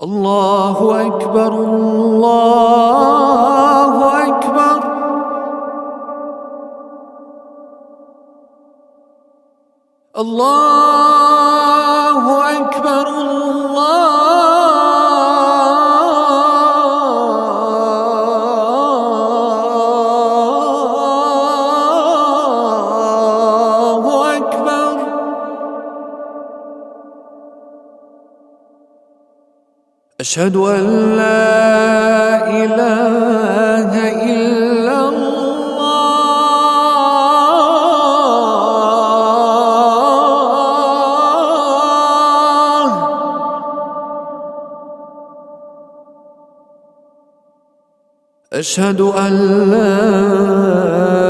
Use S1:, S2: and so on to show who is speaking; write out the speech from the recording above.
S1: الله أكبر الله أكبر. الله أكبر الله أكبر. أشهد أن لا إله إلا الله. أشهد أن لا